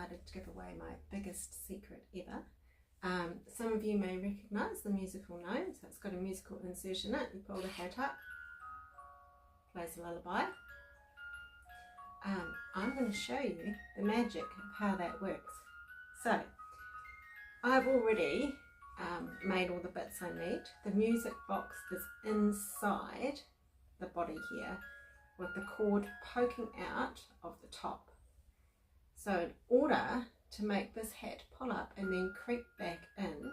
decided to give away my biggest secret ever. Some of you may recognise the Musical Gnome, so it's got a musical insert in it. You pull the hat up, plays a lullaby. I'm going to show you the magic of how that works. So, I've already made all the bits I need. The music box is inside the body here with the cord poking out of the top. So in order to make this hat pull up and then creep back in,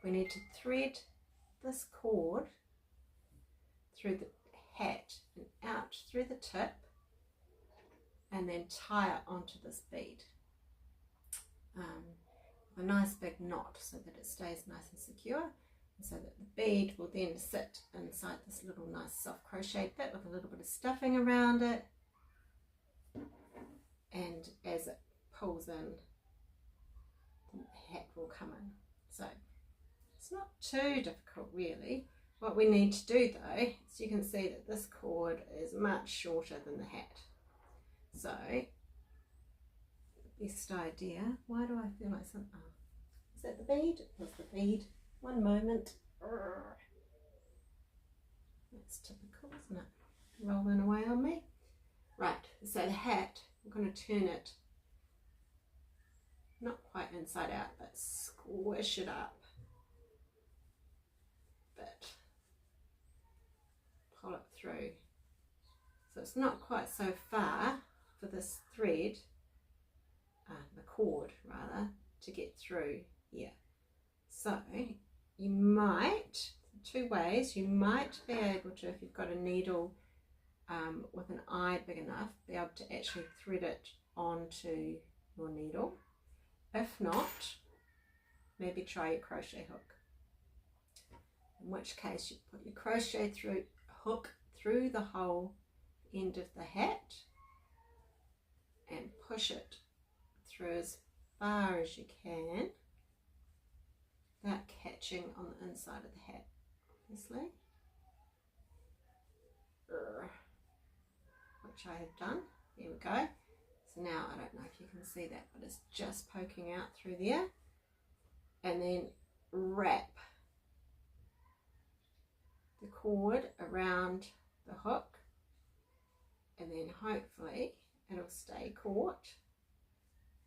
we need to thread this cord through the hat and out through the tip and then tie it onto this bead. A nice big knot so that it stays nice and secure, and so that the bead will then sit inside this little nice soft crochet bit with a little bit of stuffing around it, and as it pulls in, the hat will come in. So it's not too difficult really. What we need to do though is you can see that this cord is much shorter than the hat. So best idea, why do I feel like something, oh, is that the bead? It was the bead. One moment. That's typical, isn't it? Rolling away on me. Right, so the hat, I'm going to turn it not quite inside out, but squish it up a bit. Pull it through. So it's not quite so far for this thread, the cord rather, to get through here. So you might, two ways, you might be able to, if you've got a needle with an eye big enough, be able to actually thread it onto your needle. If not, maybe try your crochet hook, in which case you put your crochet hook through the whole end of the hat and push it through as far as you can without catching on the inside of the hat, obviously, which I have done. There we go. So now I don't know if you can see that, but it's just poking out through there, and then wrap the cord around the hook, and then hopefully it'll stay caught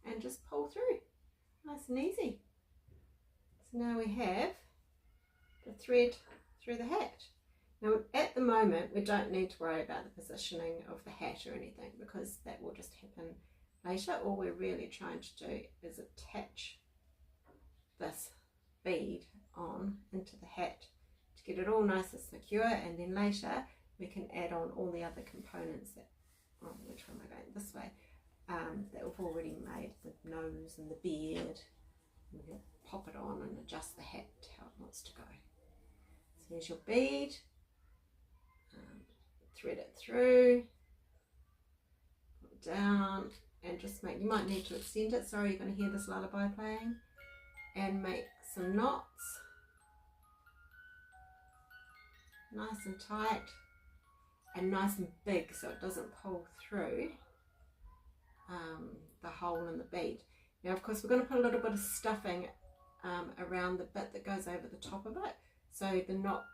and just pull through nice and easy. So now we have the thread through the hat. Now at the moment we don't need to worry about the positioning of the hat or anything, because that will just happen later. All we're really trying to do is attach this bead on into the hat to get it all nice and secure, and then later we can add on all the other components that, oh, which one am I going this way, that we've already made, the nose and the beard. And we'll pop it on and adjust the hat to how it wants to go. So here's your bead, thread it through, put it down, and just make, you might need to extend it, sorry you're going to hear this lullaby playing, and make some knots, nice and tight and nice and big so it doesn't pull through the hole in the bead. Now of course we're going to put a little bit of stuffing around the bit that goes over the top of it, so the knot,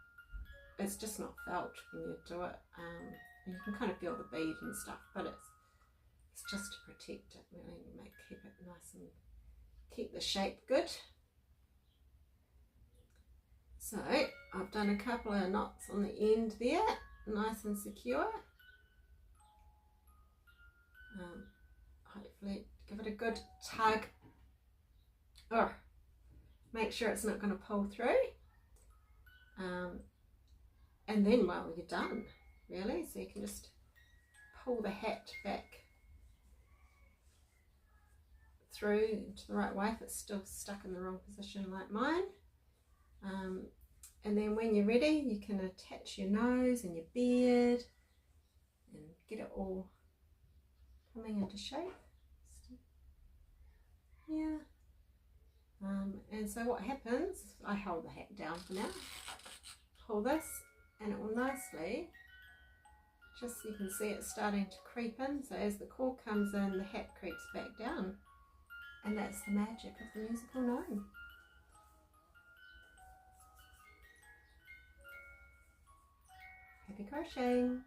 it's just not felt when you do it, and you can kind of feel the bead and stuff, but it's just to protect it really, keep it nice and keep the shape good. So I've done a couple of knots on the end there, nice and secure. Hopefully give it a good tug. Make sure it's not going to pull through. And then, well, you're done really, so you can just pull the hat back through into the right way if it's still stuck in the wrong position like mine. And then when you're ready, you can attach your nose and your beard and get it all coming into shape. Yeah. And so what happens, I hold the hat down for now, pull this, and it will nicely, just so you can see it starting to creep in. So as the cord comes in, the hat creeps back down. And that's the magic of the Musical Gnome. Happy crocheting!